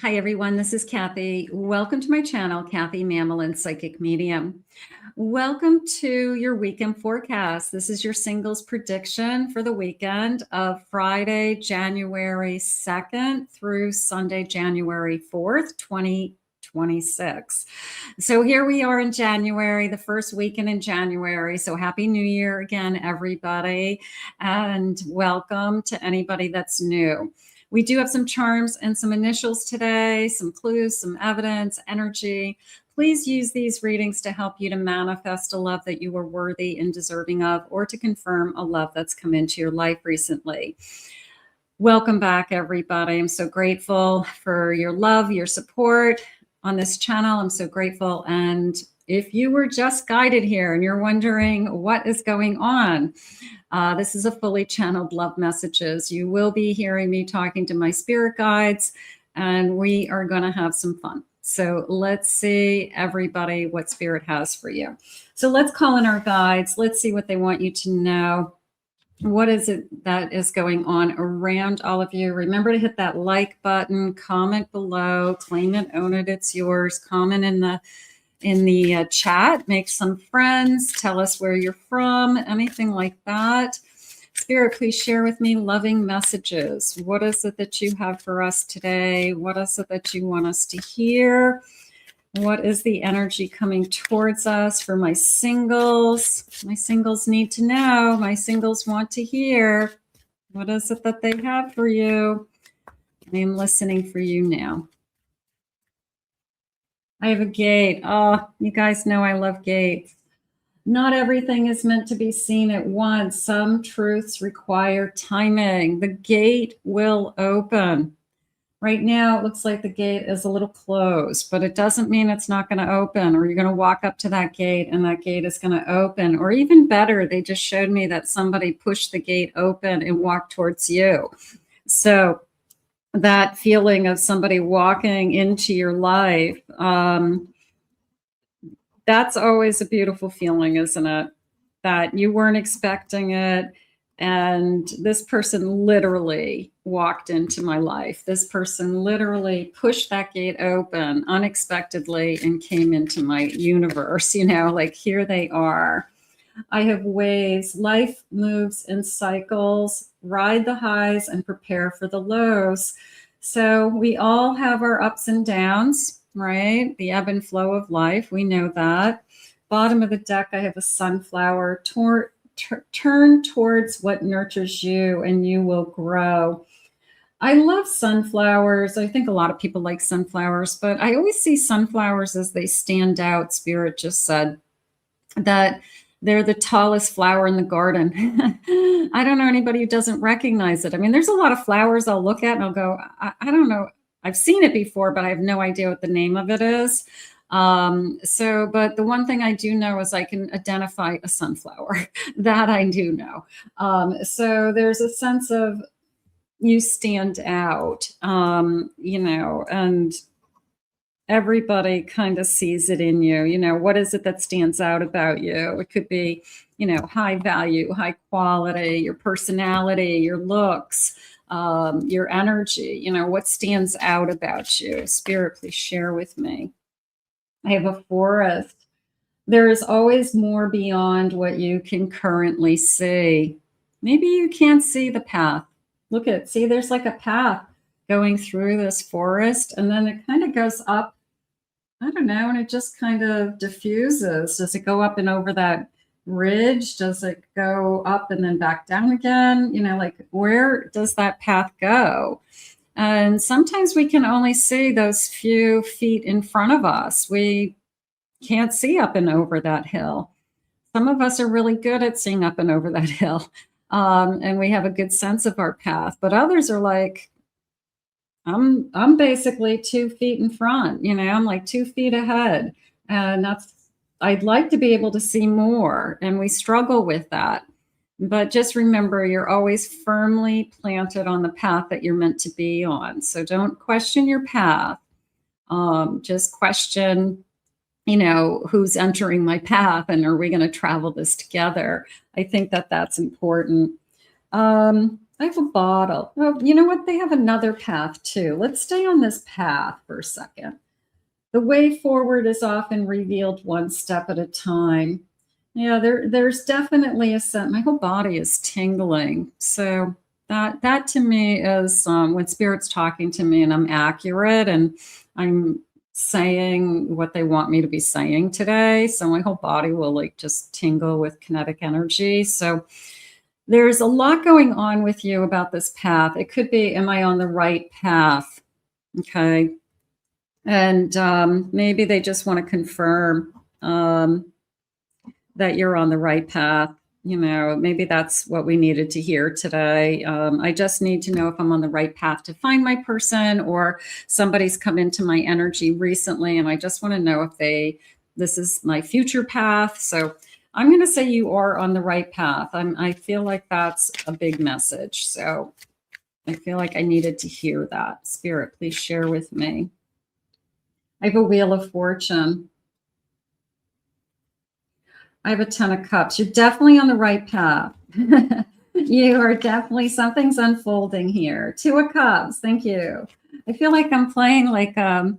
Hi, everyone. This is Kathy. Welcome to my channel, Kathy Mammal and Psychic Medium. Welcome to your weekend forecast. This is your singles prediction for the weekend of Friday, January 2nd through Sunday, January 4th, 2026. So here we are in January, the first weekend in January. So happy New Year again, everybody. And welcome to anybody that's new. We do have some charms and some initials today, some clues, some evidence, energy. Please use these readings to help you to manifest a love that you are worthy and deserving of, or to confirm a love that's come into your life recently. Welcome back, everybody. I'm so grateful for your love, your support on this channel. I'm so grateful. And if you were just guided here and you're wondering what is going on, this is a fully channeled love messages. You will be hearing me talking to my spirit guides, and we are going to have some fun. So let's see, everybody, what spirit has for you. So let's call in our guides. Let's see what they want you to know. What is it that is going on around all of you? Remember to hit that like button, comment below, claim it, own it, it's yours. Comment in the chat, make some friends, tell us where you're from, anything like that. Spirit, please share with me loving messages. What is it that you have for us today? What is it that you want us to hear? What is the energy coming towards us for my singles? My singles need to know. My singles want to hear. What is it that they have for you? I am listening for you now. I have a gate. Oh, you guys know I love gates. Not everything is meant to be seen at once. Some truths require timing. The gate will open. Right now, it looks like the gate is a little closed, but it doesn't mean it's not going to open, or you're going to walk up to that gate and that gate is going to open. Or even better, they just showed me that somebody pushed the gate open and walked towards you. So that feeling of somebody walking into your life, that's always a beautiful feeling, isn't it? That you weren't expecting it. And this person literally walked into my life. This person literally pushed that gate open unexpectedly and came into my universe. You know, like here they are. I have waves. Life moves in cycles. Ride the highs and prepare for the lows. So we all have our ups and downs, right? The ebb and flow of life. We know that. Bottom of the deck, I have a sunflower. Turn towards what nurtures you and you will grow. I love sunflowers. I think a lot of people like sunflowers, but I always see sunflowers as they stand out. Spirit just said that they're the tallest flower in the garden. I don't know anybody who doesn't recognize it. I mean, there's a lot of flowers I'll look at and I'll go, I don't know. I've seen it before, but I have no idea what the name of it is. But the one thing I do know is I can identify a sunflower. That I do know. So there's a sense of you stand out, you know, and everybody kind of sees it in you. You know, what is it that stands out about you? It could be, you know, high value, high quality, your personality, your looks, your energy, you know, what stands out about you? Spirit, please share with me. I have a forest. There is always more beyond what you can currently see. Maybe you can't see the path. Look at, see, there's like a path going through this forest, and then it kind of goes up. I don't know, and it just kind of diffuses. Does it go up and over that ridge? Does it go up and then back down again? You know, like where does that path go? And sometimes we can only see those few feet in front of us. We can't see up and over that hill. Some of us are really good at seeing up and over that hill. And we have a good sense of our path, but others are like, I'm basically 2 feet in front, you know, I'm like 2 feet ahead. And I'd like to be able to see more. And we struggle with that. But just remember, you're always firmly planted on the path that you're meant to be on. So don't question your path. Just question, you know, who's entering my path and are we going to travel this together? I think that that's important. I have a bottle. Oh, you know what? They have another path too. Let's stay on this path for a second. The way forward is often revealed one step at a time. Yeah, there's definitely a sense. My whole body is tingling. So that to me is when spirit's talking to me and I'm accurate and I'm saying what they want me to be saying today. So my whole body will like just tingle with kinetic energy. So there's a lot going on with you about this path. It could be, am I on the right path? Okay. And maybe they just want to confirm that you're on the right path. You know, maybe that's what we needed to hear today. I just need to know if I'm on the right path to find my person, or somebody's come into my energy recently and I just want to know if this is my future path. So I'm going to say you are on the right path. I feel like that's a big message. So I feel like I needed to hear that. Spirit, please share with me. I have a Wheel of Fortune. I have a Ten of Cups. You're definitely on the right path. You are definitely, something's unfolding here. Two of Cups. Thank you. I feel like I'm playing like the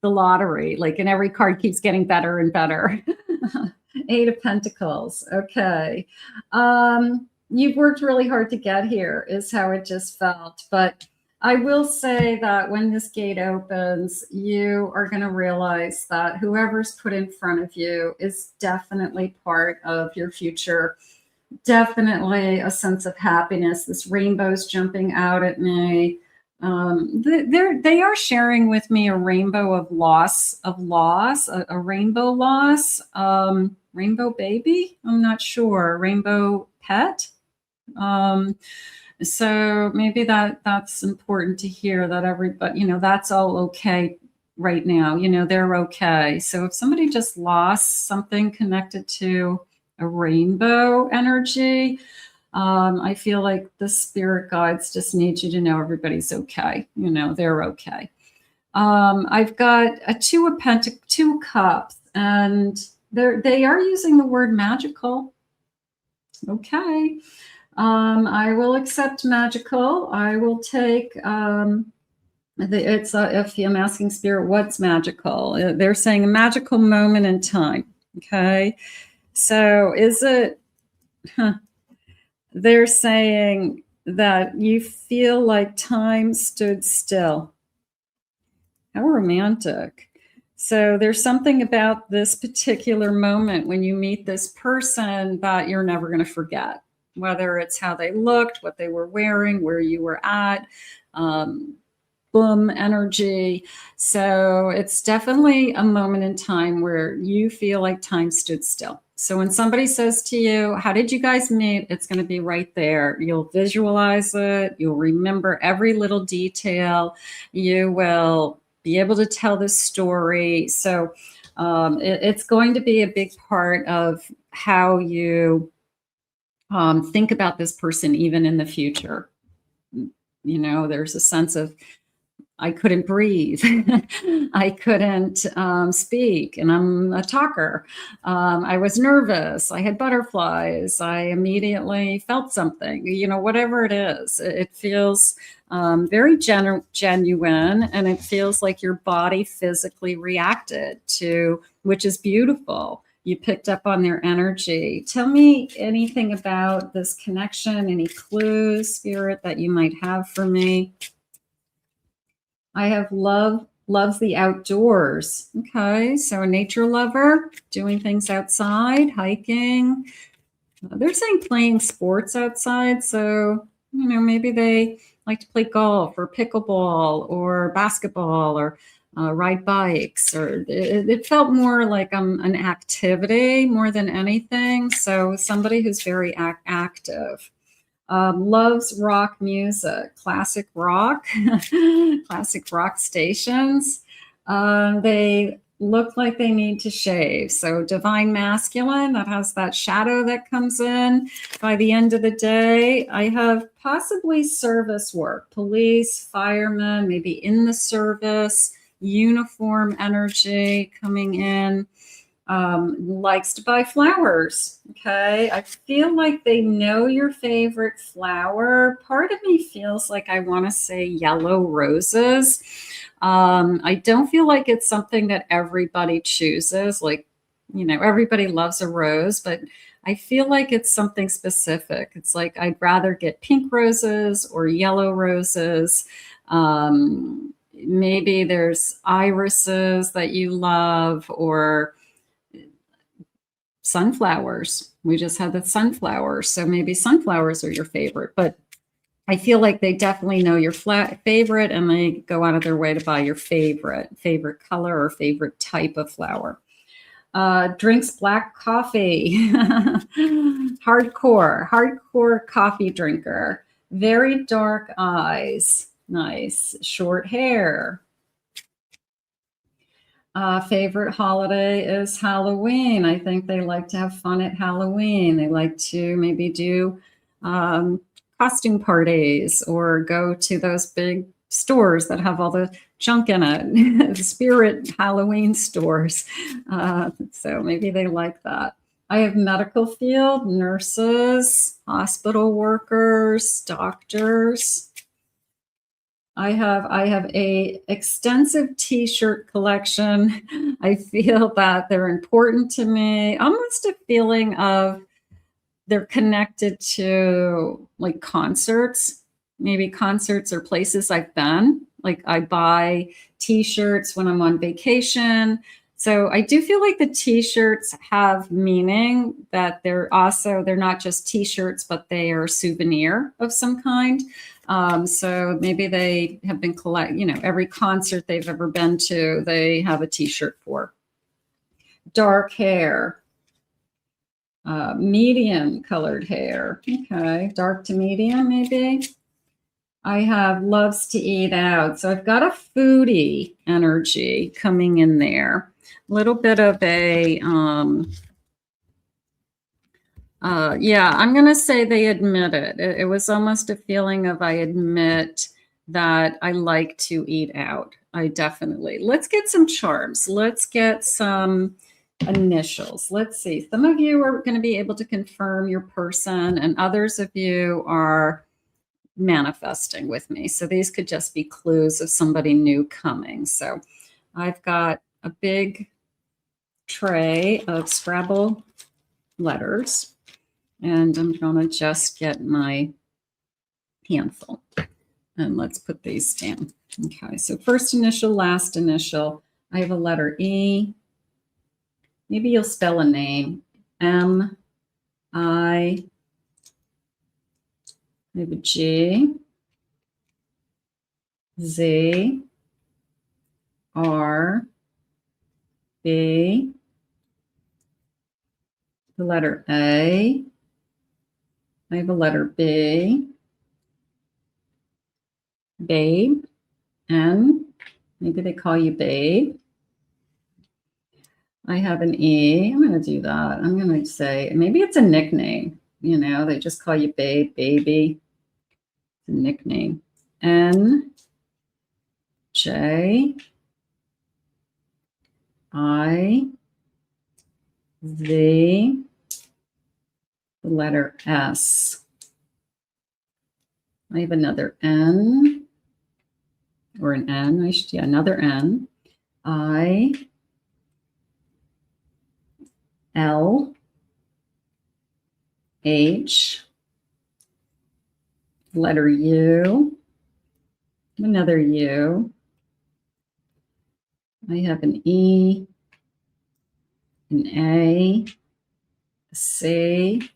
lottery, like, and every card keeps getting better and better. Eight of Pentacles. Okay. You've worked really hard to get here, is how it just felt. But I will say that when this gate opens, you are going to realize that whoever's put in front of you is definitely part of your future. Definitely a sense of happiness. This rainbow's jumping out at me. They are sharing with me a rainbow of loss, a rainbow loss, rainbow baby. I'm not sure. Rainbow pet. So maybe that's important to hear, that everybody, you know, that's all okay right now. You know, they're okay. So if somebody just lost something connected to a rainbow energy, I feel like the spirit guides just need you to know everybody's okay. You know, they're okay. I've got a Two of Cups, and they are using the word magical. Okay. I will accept magical. I will take if I'm asking spirit, what's magical? They're saying a magical moment in time. Okay. So is it, they're saying that you feel like time stood still. How romantic. So there's something about this particular moment when you meet this person that you're never going to forget. Whether it's how they looked, what they were wearing, where you were at, boom energy. So it's definitely a moment in time where you feel like time stood still. So when somebody says to you, how did you guys meet? It's going to be right there. You'll visualize it. You'll remember every little detail. You will be able to tell the story. So it's going to be a big part of how you think about this person even in the future. You know, there's a sense of, I couldn't breathe. I couldn't speak, and I'm a talker. I was nervous. I had butterflies. I immediately felt something, you know, whatever it is. It feels very genuine, and it feels like your body physically reacted to, which is beautiful. You picked up on their energy. Tell me anything about this connection, any clues, spirit, that you might have for me. I have loves the outdoors. Okay, so a nature lover, doing things outside, hiking. They're saying playing sports outside. So, you know, maybe they like to play golf or pickleball or basketball or ride bikes, or it felt more like an activity more than anything. So somebody who's very active. Loves rock music, classic rock, classic rock stations. They look like they need to shave. So divine masculine, that has that shadow that comes in. By the end of the day, I have possibly service work, police, firemen, maybe in the service, uniform energy coming in. Likes to buy flowers. Okay. I feel like they know your favorite flower. Part of me feels like I want to say yellow roses. I don't feel like it's something that everybody chooses. Like, you know, everybody loves a rose, but I feel like it's something specific. It's like I'd rather get pink roses or yellow roses. Maybe there's irises that you love, or sunflowers. We just had the sunflowers. So maybe sunflowers are your favorite, but I feel like they definitely know your favorite, and they go out of their way to buy your favorite color or favorite type of flower. Drinks black coffee. Hardcore coffee drinker. Very dark eyes. Nice. Short hair. Favorite holiday is Halloween. I think they like to have fun at Halloween. They like to maybe do costume parties or go to those big stores that have all the junk in it, spirit Halloween stores. So maybe they like that. I have medical field, nurses, hospital workers, doctors. I have a extensive t-shirt collection. I feel that they're important to me. Almost a feeling of they're connected to like concerts, maybe concerts or places I've been. Like I buy t-shirts when I'm on vacation. So I do feel like the t-shirts have meaning, that they're not just t-shirts, but they are a souvenir of some kind. So maybe they have been every concert they've ever been to, they have a t-shirt for. Dark hair. Medium colored hair. Okay, dark to medium maybe. I have loves to eat out. So I've got a foodie energy coming in there. A little bit of a, I'm going to say they admit it. It was almost a feeling of I admit that I like to eat out. I definitely. Let's get some charms. Let's get some initials. Let's see. Some of you are going to be able to confirm your person, and others of you are manifesting with me. So these could just be clues of somebody new coming. So I've got a big tray of Scrabble letters, and I'm going to just get my handful, and let's put these down. Okay, so first initial, last initial. I have a letter E. Maybe you'll spell a name. M, I. I have a G, Z, R, B, the letter A. I have a letter B, Babe, N. Maybe they call you Babe. I have an E. I'm going to do that. I'm going to say, maybe it's a nickname. You know, they just call you Babe, Baby. It's a nickname. N, J, I, Z, the letter S. I have another N, or an N, another N. I, L, H, letter U, another U. I have an E, an A, a C,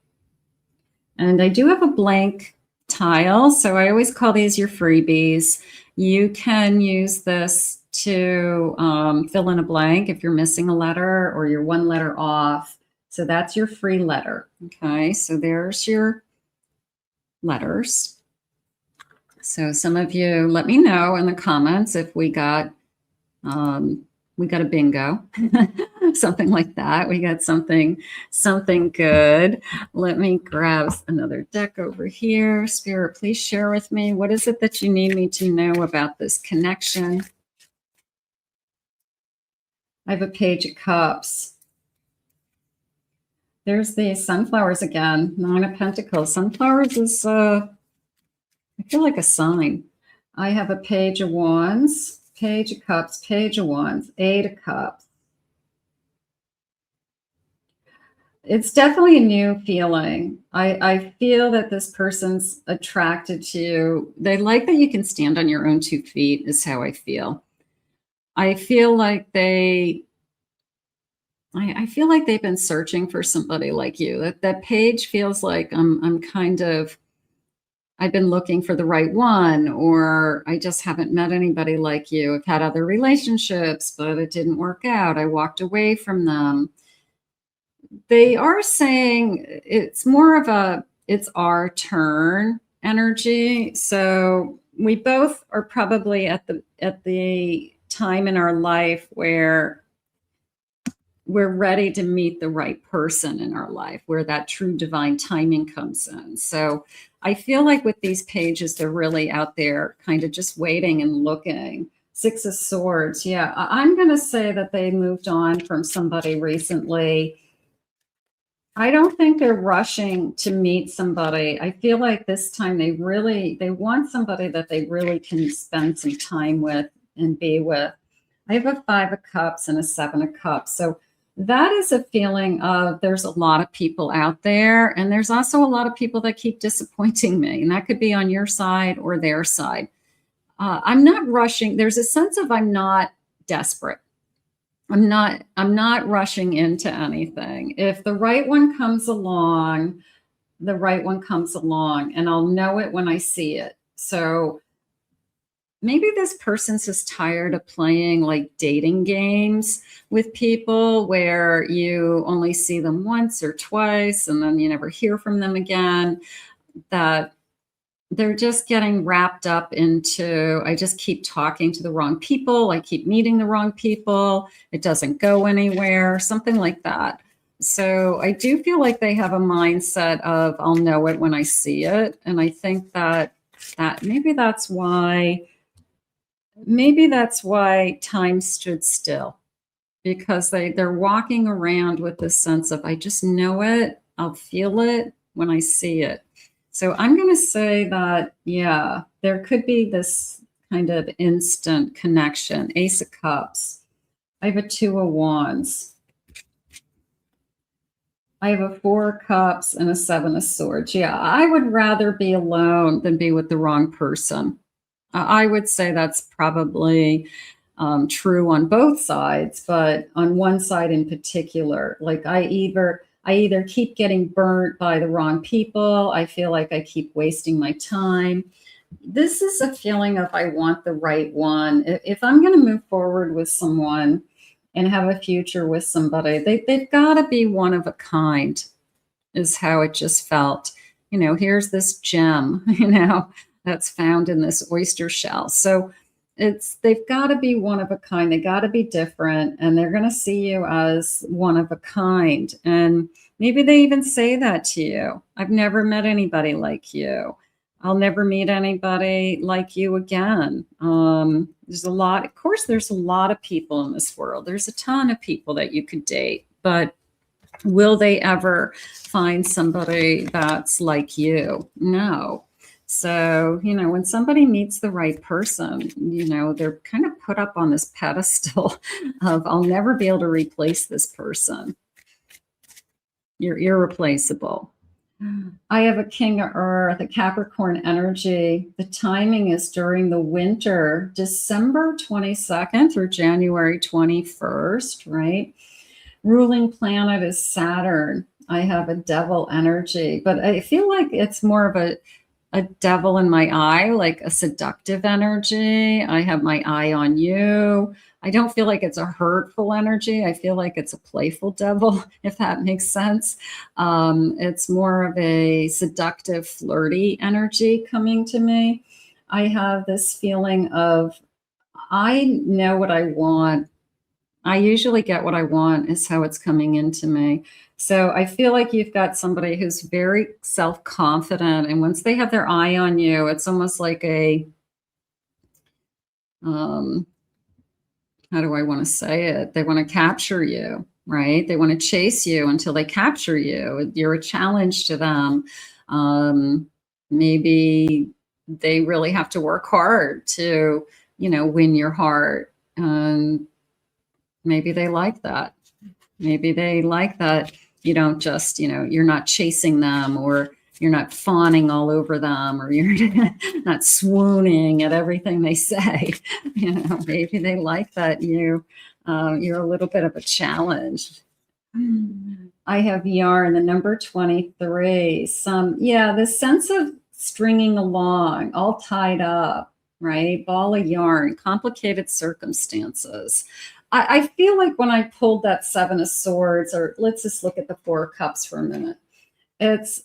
and I do have a blank tile. So I always call these your freebies. You can use this to fill in a blank if you're missing a letter or you're one letter off. So that's your free letter. Okay, so there's your letters. So some of you let me know in the comments if we got a bingo, something like that. We got something good. Let me grab another deck over here. Spirit, please share with me. What is it that you need me to know about this connection? I have a Page of Cups. There's the sunflowers again. 9 of Pentacles. Sunflowers is, I feel like a sign. I have a Page of Wands, Page of Cups, Page of Wands, 8 of Cups. It's definitely a new feeling. I feel that this person's attracted to you. They like that you can stand on your own 2 feet is how I feel. I feel like I feel like they've been searching for somebody like you. That page feels like I've been looking for the right one, or I just haven't met anybody like you. I've had other relationships, but it didn't work out. I walked away from them. They are saying it's more of it's our turn energy. So we both are probably at the time in our life where we're ready to meet the right person in our life, where that true divine timing comes in. So I feel like with these pages, they're really out there kind of just waiting and looking. 6 of Swords. Yeah, I'm going to say that they moved on from somebody recently. I don't think they're rushing to meet somebody. I feel like this time they want somebody that they really can spend some time with and be with. I have a 5 of Cups and a 7 of Cups. So that is a feeling of there's a lot of people out there, and there's also a lot of people that keep disappointing me, and that could be on your side or their side. I'm not rushing. There's a sense of I'm not desperate. I'm not rushing into anything. If the right one comes along, the right one comes along, and I'll know it when I see it. So maybe this person's just tired of playing like dating games with people where you only see them once or twice and then you never hear from them again. That they're just getting wrapped up into, I just keep talking to the wrong people. I keep meeting the wrong people. It doesn't go anywhere, something like that. So I do feel like they have a mindset of, I'll know it when I see it. And I think that maybe that's why time stood still, because they're walking around with this sense of, I just know it. I'll feel it when I see it. So I'm going to say that, yeah, there could be this kind of instant connection. Ace of Cups. I have a 2 of Wands. I have a 4 of Cups and a 7 of Swords. Yeah, I would rather be alone than be with the wrong person. I would say that's probably true on both sides, but on one side in particular, like I either keep getting burnt by the wrong people. I feel like I keep wasting my time. This is a feeling of I want the right one. If I'm going to move forward with someone and have a future with somebody, they've got to be one of a kind, is how it just felt. Here's this gem, that's found in this oyster shell. So they've got to be one of a kind. They got to be different, and they're going to see you as one of a kind. And maybe they even say that to you. I've never met anybody like you. I'll never meet anybody like you again. There's a lot of people in this world. There's a ton of people that you could date, but will they ever find somebody that's like you? No. So, when somebody meets the right person, they're kind of put up on this pedestal of, I'll never be able to replace this person. You're irreplaceable. I have a King of Earth, a Capricorn energy. The timing is during the winter, December 22nd through January 21st, right? Ruling planet is Saturn. I have a Devil energy, but I feel like it's more of a devil in my eye, like a seductive energy. I have my eye on you. I don't feel like it's a hurtful energy. I feel like it's a playful devil, if that makes sense. It's more of a seductive, flirty energy coming to me. I have this feeling of, I know what I want. I usually get what I want is how it's coming into me. So I feel like you've got somebody who's very self-confident. And once they have their eye on you, it's almost like how do I want to say it? They want to capture you. right? They want to chase you until they capture you. You're a challenge to them. Maybe they really have to work hard to, win your heart. And maybe they like that. Maybe they like that you don't just, you're not chasing them, or you're not fawning all over them, or you're not swooning at everything they say. Maybe they like that you're a little bit of a challenge. I have yarn, the number 23. The sense of stringing along, all tied up, right? Ball of yarn, complicated circumstances. I feel like when I pulled that Seven of Swords, or let's just look at the Four of Cups for a minute. It's,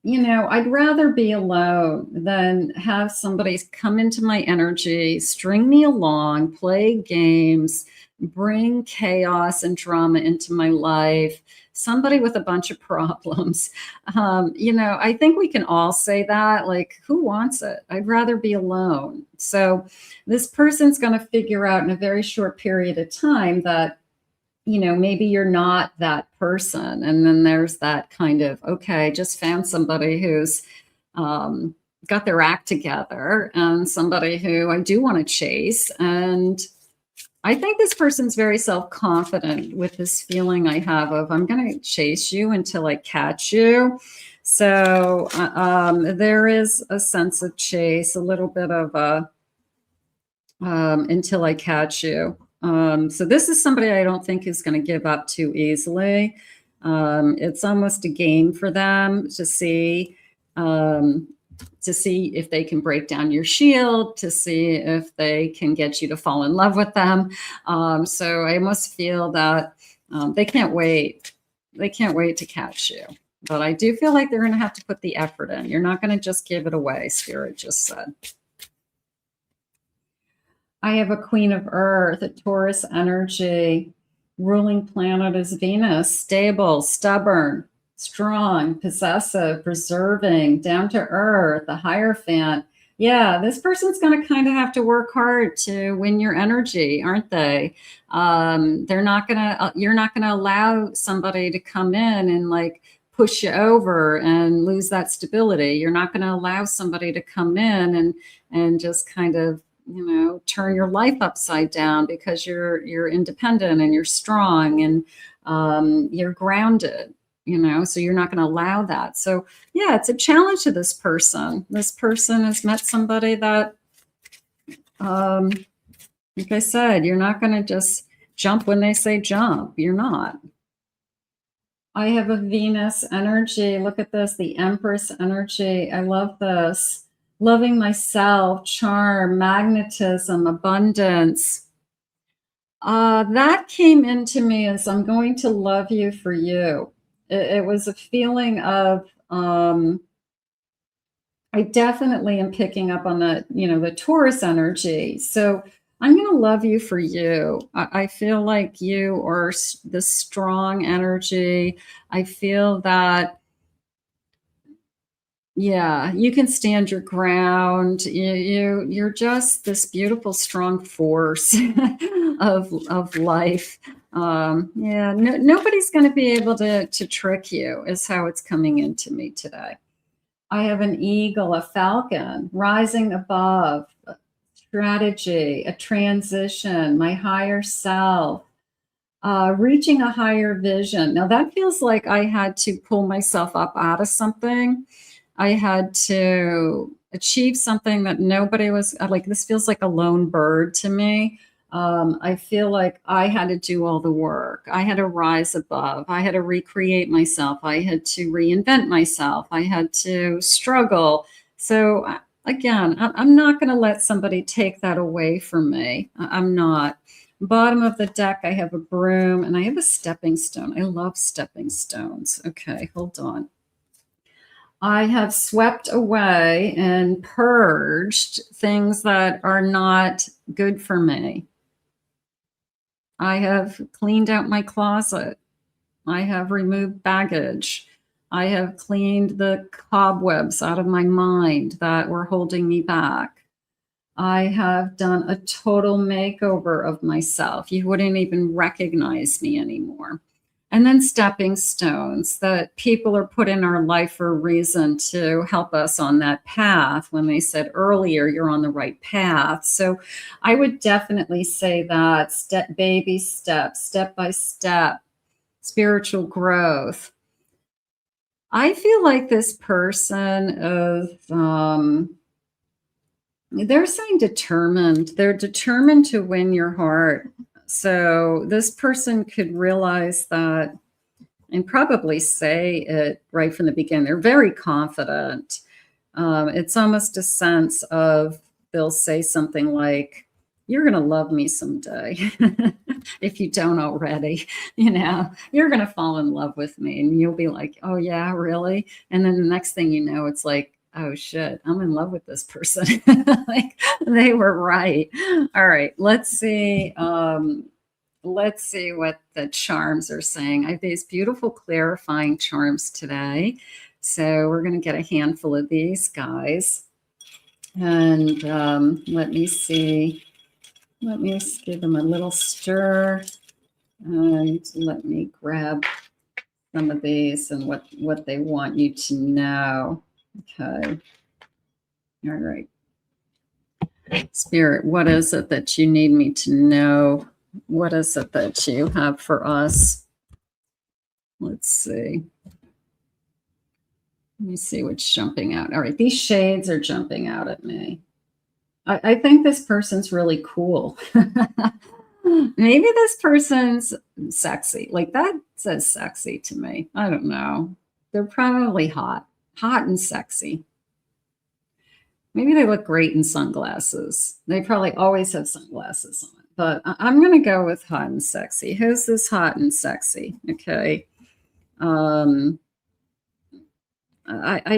I'd rather be alone than have somebody come into my energy, string me along, play games, bring chaos and drama into my life. Somebody with a bunch of problems. I think we can all say that, like, who wants it? I'd rather be alone. So this person's going to figure out in a very short period of time that, maybe you're not that person. And then there's that kind of, okay, just found somebody who's got their act together, and somebody who I do want to chase. And I think this person's very self-confident with this feeling I have of, I'm going to chase you until I catch you. So there is a sense of chase, a little bit of a until I catch you. So this is somebody I don't think is going to give up too easily. It's almost a game for them to see if they can break down your shield, to see if they can get you to fall in love with them. So I almost feel that they can't wait. They can't wait to catch you. But I do feel like they're going to have to put the effort in. You're not going to just give it away, Spirit just said. I have a Queen of Earth, a Taurus energy. Ruling planet is Venus, stable, stubborn, strong, possessive, preserving, down to earth, a Hierophant. Yeah, this person's going to kind of have to work hard to win your energy, aren't they? You're not going to allow somebody to come in and like push you over and lose that stability. You're not going to allow somebody to come in and just kind of, turn your life upside down, because you're independent and you're strong and you're grounded. So you're not going to allow that. So yeah, it's a challenge to this person. This person has met somebody that, like I said, you're not going to just jump when they say jump. You're not. I have a Venus energy. Look at this, the Empress energy. I love this. Loving myself, charm, magnetism, abundance. That came into me as I'm going to love you for you. It was a feeling of, I definitely am picking up on the Taurus energy. So I'm going to love you for you. I feel like you are the strong energy. I feel that, yeah, you can stand your ground. You're just this beautiful, strong force of life. Nobody's going to be able to trick you, is how it's coming into me today. I have an eagle, a falcon, rising above, strategy, a transition, my higher self, reaching a higher vision. Now that feels like I had to pull myself up out of something. I had to achieve something that nobody was like. This feels like a lone bird to me. I feel like I had to do all the work. I had to rise above. I had to recreate myself. I had to reinvent myself. I had to struggle. So again, I'm not going to let somebody take that away from me. I'm not. Bottom of the deck, I have a broom and I have a stepping stone. I love stepping stones. Okay, hold on. I have swept away and purged things that are not good for me. I have cleaned out my closet. I have removed baggage. I have cleaned the cobwebs out of my mind that were holding me back. I have done a total makeover of myself. You wouldn't even recognize me anymore. And then stepping stones that people are put in our life for a reason to help us on that path. When they said earlier, you're on the right path. So I would definitely say that baby steps, step by step, spiritual growth. I feel like this person is, they're saying determined. They're determined to win your heart. So this person could realize that and probably say it right from the beginning. They're very confident. It's almost a sense of they'll say something like, you're going to love me someday. If you don't already, you're going to fall in love with me. And you'll be like, oh yeah, really? And then the next thing you know, it's like, oh shit, I'm in love with this person. Like they were right. All right, let's see. Let's see what the charms are saying. I have these beautiful clarifying charms today. So we're going to get a handful of these guys. And let me see. Let me give them a little stir. And let me grab some of these and what they want you to know. Okay. All right. Spirit, what is it that you need me to know? What is it that you have for us? Let's see. Let me see what's jumping out. All right, these shades are jumping out at me. I think this person's really cool. Maybe this person's sexy. Like that says sexy to me. I don't know. They're probably hot and sexy. Maybe they look great in sunglasses. They probably always have sunglasses on. But I'm going to go with hot and sexy. Who's this hot and sexy? Okay. I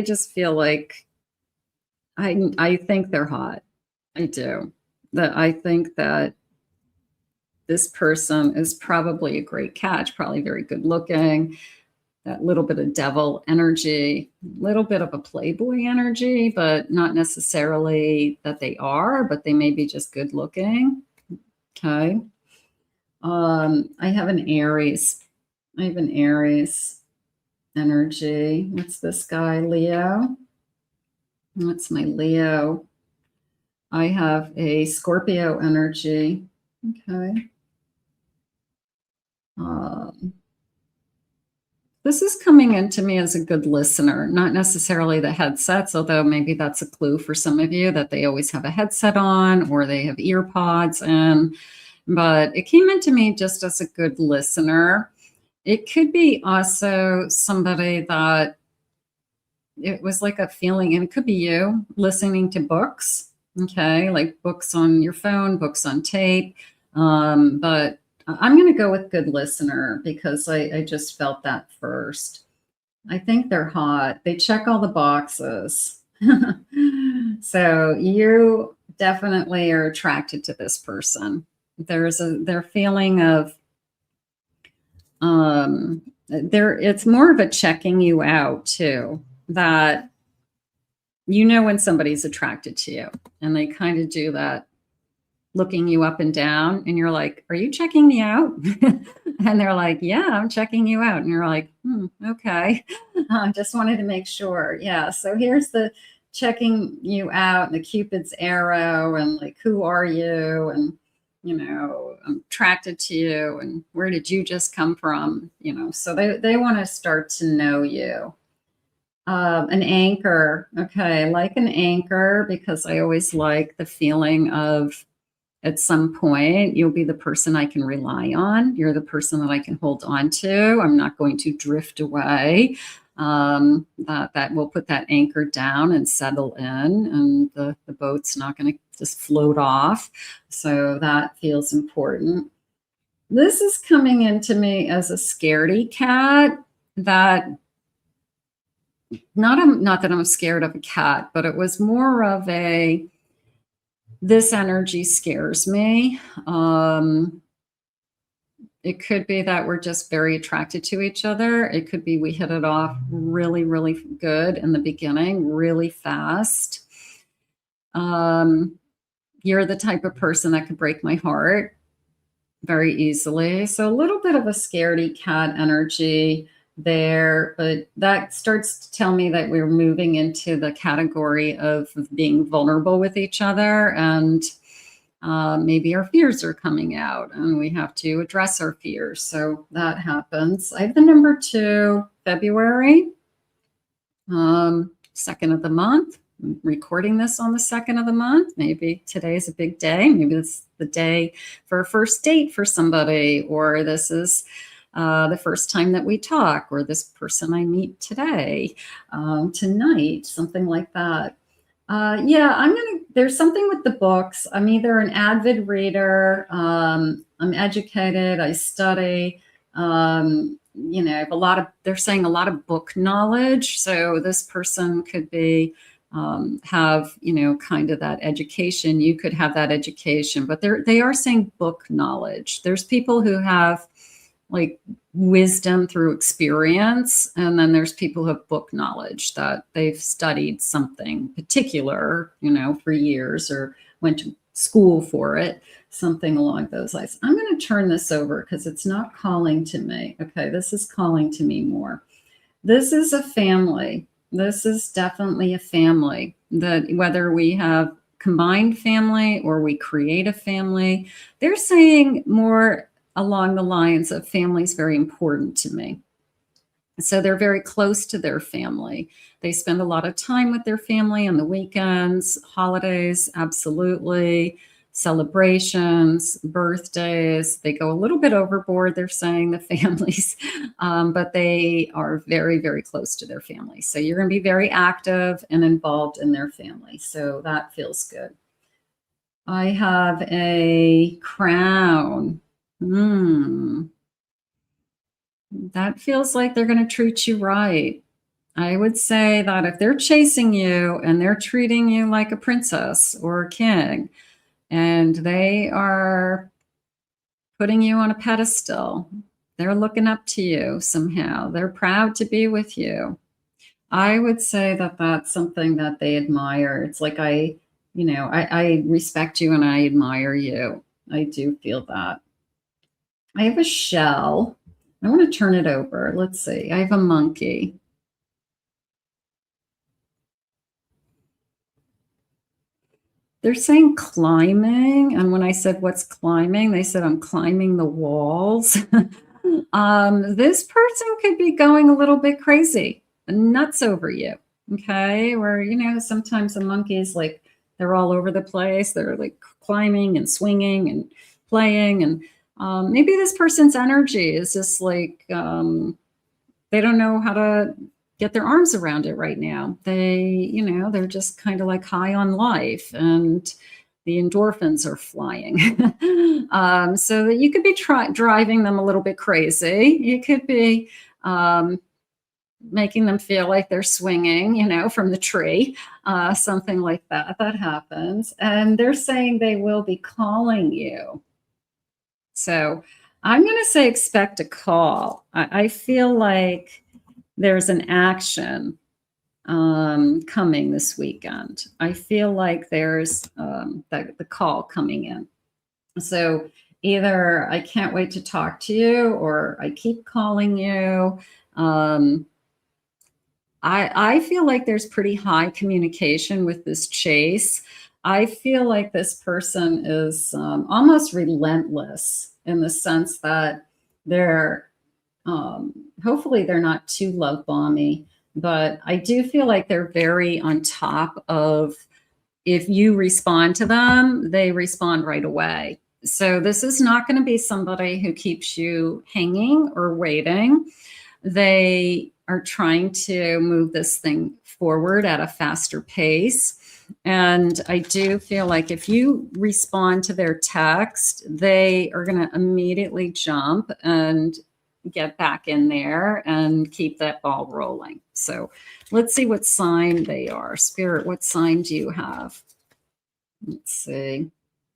just feel like I think they're hot. I do. I think that this person is probably a great catch, probably very good looking. That little bit of devil energy, little bit of a playboy energy, but not necessarily that they are, but they may be just good looking. Okay. I have an Aries. I have an Aries energy. What's this guy? Leo. That's my Leo. I have a Scorpio energy. Okay. This is coming into me as a good listener, not necessarily the headsets, although maybe that's a clue for some of you that they always have a headset on or they have ear pods in. But it came into me just as a good listener. It could be also somebody that it was like a feeling, and it could be you listening to books, okay, like books on your phone, books on tape. But I'm going to go with good listener because I just felt that first. I think they're hot. They check all the boxes. So you definitely are attracted to this person. They're feeling of it's more of a checking you out too, that when somebody's attracted to you and they kind of do that, looking you up and down, and you're like, are you checking me out? And they're like, yeah, I'm checking you out. And you're like, okay. I just wanted to make sure. Yeah. So here's the checking you out and the Cupid's arrow and like, who are you? And, I'm attracted to you. And where did you just come from? So they want to start to know you. An anchor. Okay. I like an anchor because I always like the feeling of, at some point, you'll be the person I can rely on. You're the person that I can hold on to. I'm not going to drift away. That will put that anchor down and settle in, and the boat's not going to just float off. So that feels important. This is coming into me as a scaredy cat. That not that I'm scared of a cat, but it was more of a, this energy scares me. It could be that we're just very attracted to each other. It could be we hit it off really, really good in the beginning, really fast. You're the type of person that could break my heart very easily. So a little bit of a scaredy cat energy there, but that starts to tell me that we're moving into the category of being vulnerable with each other, and maybe our fears are coming out and we have to address our fears. So that happens. I have the number 2, February, 2nd of the month. I'm recording this on the 2nd of the month. Maybe today is a big day. Maybe it's the day for a first date for somebody, or this is the first time that we talk, or this person I meet today, tonight, something like that. Yeah, there's something with the books. I'm either an avid reader, I'm educated, I study, you know, I have they're saying a lot of book knowledge. So this person could be, have, you know, kind of that education. You could have that education, but they are saying book knowledge. There's people who have like wisdom through experience, and then there's people who have book knowledge, that they've studied something particular, you know, for years, or went to school for it, something along those lines. I'm going to turn this over because it's not calling to me. Okay, this is calling to me more. This is a family. This is definitely a family, that whether we have combined family or we create a family, they're saying more along the lines of family is very important to me. So they're very close to their family. They spend a lot of time with their family on the weekends, holidays, absolutely, celebrations, birthdays. They go a little bit overboard, they're saying, the families, but they are very, very close to their family. So you're going to be very active and involved in their family. So that feels good. I have a crown. That feels like they're going to treat you right. I would say that if they're chasing you and they're treating you like a princess or a king, and they are putting you on a pedestal, they're looking up to you somehow, they're proud to be with you, I would say that that's something that they admire. It's like, I respect you and I admire you. I do feel that. I have a shell. I want to turn it over. Let's see. I have a monkey. They're saying climbing. And when I said, what's climbing? They said, I'm climbing the walls. This person could be going a little bit crazy, nuts over you. Okay. Where, you know, sometimes the monkeys, like, they're all over the place. They're like climbing and swinging and playing. And maybe this person's energy is just like, they don't know how to get their arms around it right now. They're just kind of like high on life, and the endorphins are flying. So that you could be driving them a little bit crazy. You could be making them feel like they're swinging, you know, from the tree, something like that. That happens. And they're saying they will be calling you. So I'm going to say expect a call. I feel like there's an action coming this weekend. I feel like there's the call coming in. So either I can't wait to talk to you, or I keep calling you. I feel like there's pretty high communication with this chase. I feel like this person is almost relentless, in the sense that they're, hopefully they're not too love bomby, but I do feel like they're very on top of, if you respond to them, they respond right away. So this is not going to be somebody who keeps you hanging or waiting. They are trying to move this thing forward at a faster pace. And I do feel like if you respond to their text, they are going to immediately jump and get back in there and keep that ball rolling. So let's see what sign they are. Spirit, what sign do you have? Let's see.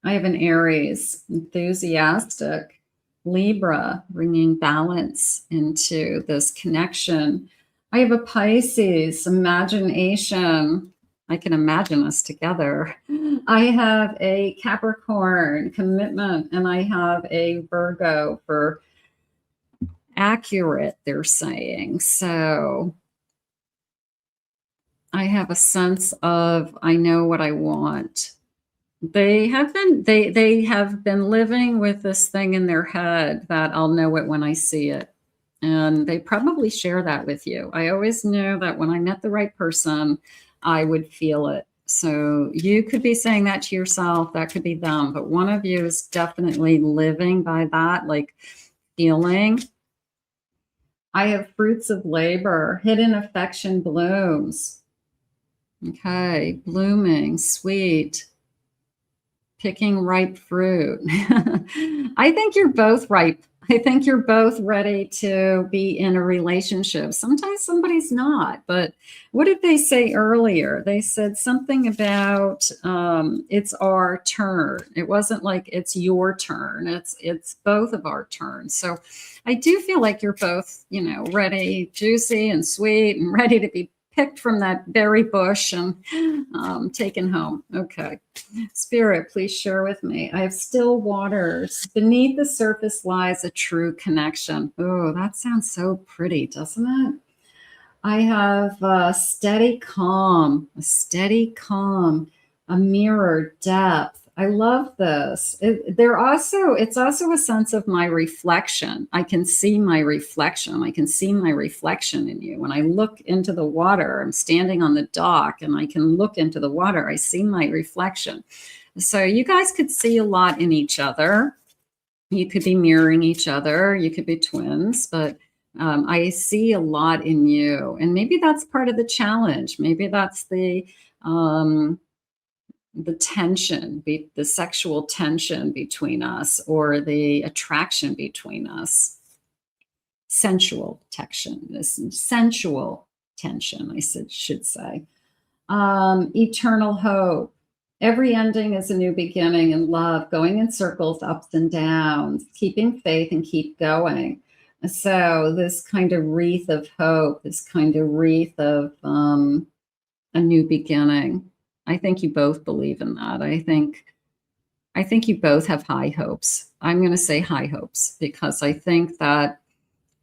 I have an Aries, enthusiastic. Libra, bringing balance into this connection. I have a Pisces, imagination. I can imagine us together. I have a Capricorn, commitment, and I have a Virgo for accurate, they're saying. So I have a sense of, I know what I want. They have been living with this thing in their head that I'll know it when I see it. And they probably share that with you. I always knew that when I met the right person, I would feel it. So you could be saying that to yourself, that could be them, but one of you is definitely living by that, like feeling. I have fruits of labor, hidden affection blooms. Okay, blooming, sweet. Picking ripe fruit. I think you're both ripe. I think you're both ready to be in a relationship. Sometimes somebody's not, but what did they say earlier? They said something about it's our turn. It wasn't like it's your turn. It's both of our turns. So I do feel like you're both, you know, ready, juicy and sweet and ready to be picked from that berry bush and taken home. Okay. Spirit, please share with me. I have still waters. Beneath the surface lies a true connection. Oh, that sounds so pretty, doesn't it? I have a steady calm, a mirror depth. I love this. It's also a sense of my reflection. I can see my reflection. I can see my reflection in you. When I look into the water, I'm standing on the dock and I can look into the water. I see my reflection. So you guys could see a lot in each other. You could be mirroring each other. You could be twins, but I see a lot in you. And maybe that's part of the challenge. Maybe that's the tension, the sexual tension between us, or the attraction between us. Sensual tension, this sensual tension, I should say. Eternal hope. Every ending is a new beginning in love, going in circles, ups and downs, keeping faith and keep going. So this kind of wreath of hope, this kind of wreath of a new beginning. I think you both believe in that. I think you both have high hopes. I'm going to say high hopes because I think that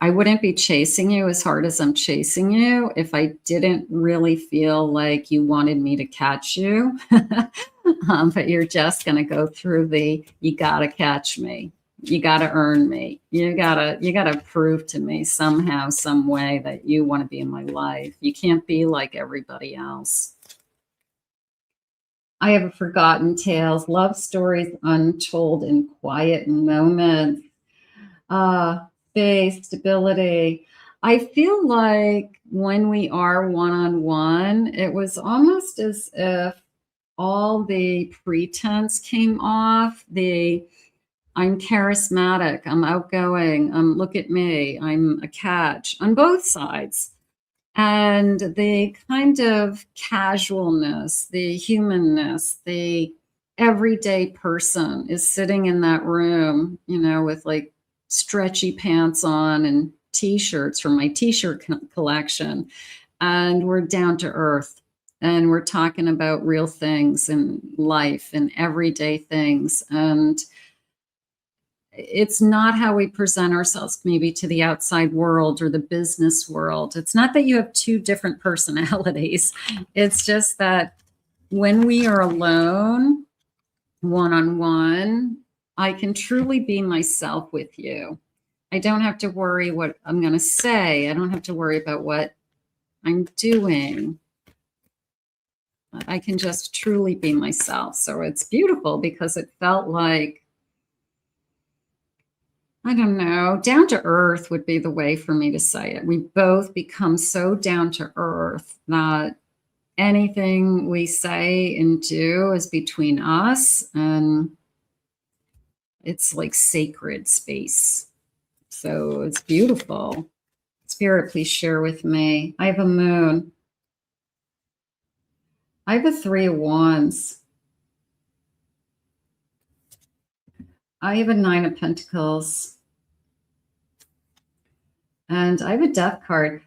I wouldn't be chasing you as hard as I'm chasing you if I didn't really feel like you wanted me to catch you. But you're just going to go through you got to catch me. You got to earn me. You got to prove to me somehow, some way that you want to be in my life. You can't be like everybody else. I have a forgotten tales, love stories untold in quiet moments. Faith, stability. I feel like when we are one-on-one, it was almost as if all the pretense came off. I'm charismatic, I'm outgoing, look at me, I'm a catch on both sides. And the kind of casualness, the humanness, the everyday person is sitting in that room, you know, with like stretchy pants on and t-shirts from my t-shirt collection. And we're down to earth and we're talking about real things in life and everyday things. And it's not how we present ourselves maybe to the outside world or the business world. It's not that you have two different personalities. It's just that when we are alone, one-on-one, I can truly be myself with you. I don't have to worry what I'm going to say. I don't have to worry about what I'm doing. I can just truly be myself. So it's beautiful because it felt like, I don't know, down to earth would be the way for me to say it. We both become so down to earth that anything we say and do is between us, and it's like sacred space. So it's beautiful. Spirit, please share with me. I have a moon. I have a 3 of Wands. I have a 9 of Pentacles. And I have a Death card.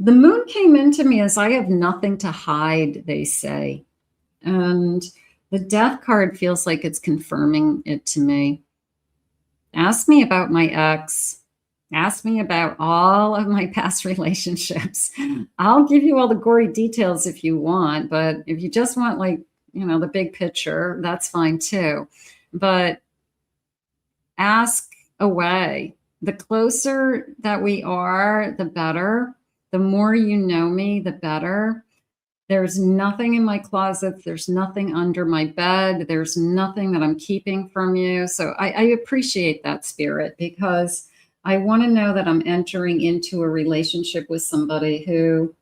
The moon came into me as I have nothing to hide, they say. And the death card feels like it's confirming it to me. Ask me about my ex. Ask me about all of my past relationships. I'll give you all the gory details if you want, but if you just want, like, you know, the big picture, that's fine too. But ask away. The closer that we are, the better. The more you know me, the better. There's nothing in my closet. There's nothing under my bed. There's nothing that I'm keeping from you. So I appreciate that, Spirit, because I want to know that I'm entering into a relationship with somebody who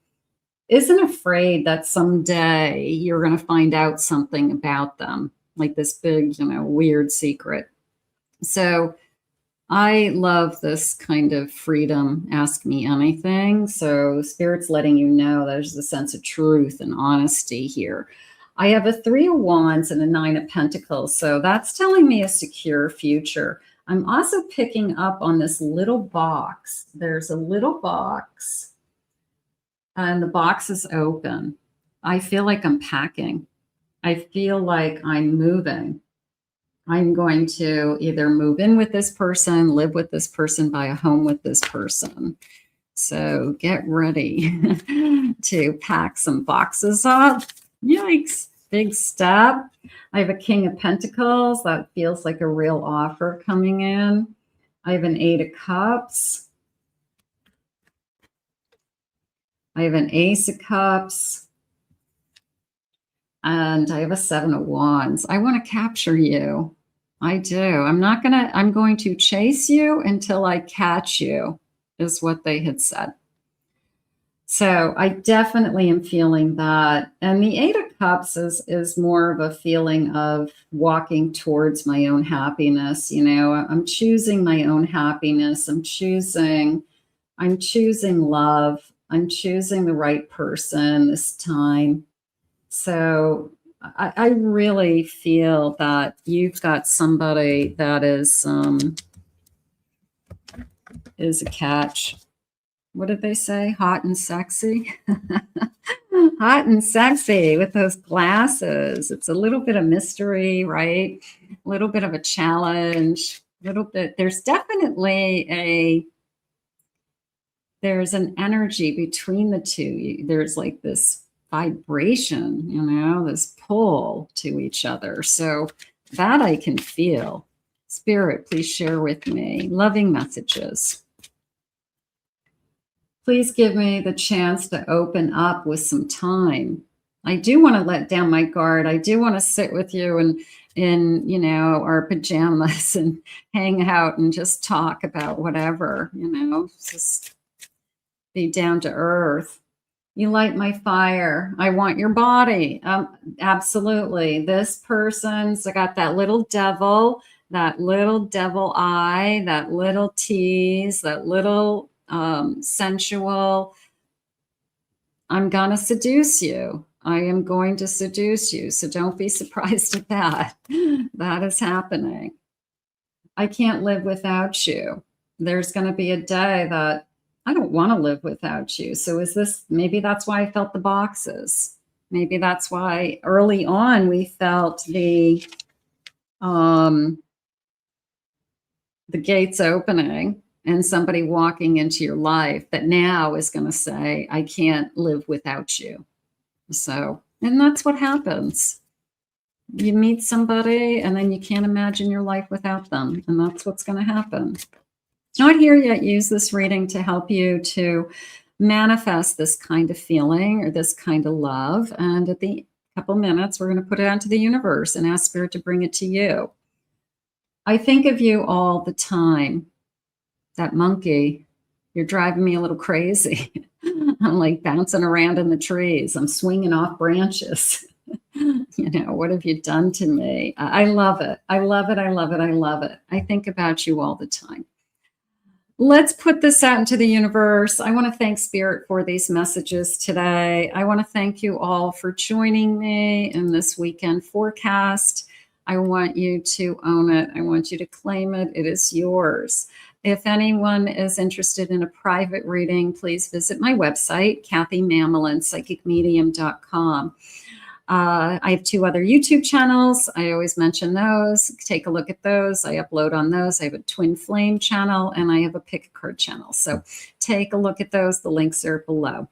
isn't afraid that someday you're going to find out something about them, like this big, you know, weird secret. So I love this kind of freedom. Ask me anything. So Spirit's letting you know there's a sense of truth and honesty here. I have a 3 of Wands and a 9 of Pentacles. So that's telling me a secure future. I'm also picking up on this little box. There's a little box and the box is open. I feel like I'm packing. I feel like I'm moving. I'm going to either move in with this person, live with this person, buy a home with this person. So get ready to pack some boxes up. Yikes, big step. I have a King of Pentacles. That feels like a real offer coming in. I have an 8 of Cups. I have an Ace of Cups. And I have a 7 of Wands. I want to capture you. I do. I'm going to chase you until I catch you, is what they had said. So I definitely am feeling that. And the 8 of Cups is more of a feeling of walking towards my own happiness. You know, I'm choosing my own happiness. I'm choosing love. I'm choosing the right person this time. So I really feel that you've got somebody that is a catch. What did they say? Hot and sexy? Hot and sexy with those glasses. It's a little bit of mystery, right? A little bit of a challenge. A little bit. There's definitely there's an energy between the two. There's like this vibration, you know, this pull to each other. So that I can feel. Spirit, please share with me loving messages. Please give me the chance to open up with some time. I do want to let down my guard. I do want to sit with you in you know, our pajamas and hang out and just talk about whatever, you know, just be down to earth. You light my fire. I want your body. Absolutely. This person's got that little devil eye, that little tease, that little sensual. I'm going to seduce you. I am going to seduce you. So don't be surprised at that. That is happening. I can't live without you. There's going to be a day that I don't want to live without you. So maybe that's why I felt the boxes. Maybe that's why early on we felt the gates opening and somebody walking into your life that now is going to say, I can't live without you. So, and that's what happens. You meet somebody and then you can't imagine your life without them. And that's what's going to happen. It's not here yet. Use this reading to help you to manifest this kind of feeling or this kind of love. And at the couple minutes, we're going to put it out to the universe and ask Spirit to bring it to you. I think of you all the time. That monkey, you're driving me a little crazy. I'm like bouncing around in the trees. I'm swinging off branches. You know, what have you done to me? I love it. I love it. I love it. I love it. I think about you all the time. Let's put this out into the universe. I want to thank Spirit for these messages today. I want to thank you all for joining me in this weekend forecast. I want you to own it. I want you to claim it. It is yours. If anyone is interested in a private reading, please visit my website, Kathy Mamelin, psychicmedium.com. I have 2 other YouTube channels. I always mention those. Take a look at those. I upload on those. I have a twin flame channel and I have a pick a card channel. So take a look at those. The links are below.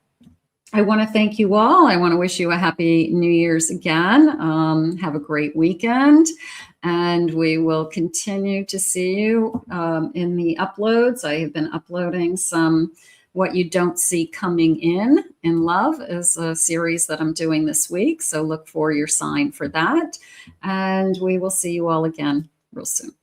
I want to thank you all. I want to wish you a happy New Year's again. Have a great weekend. And we will continue to see you in the uploads. I have been uploading some What You Don't See Coming in Love is a series that I'm doing this week. So look for your sign for that. And we will see you all again real soon.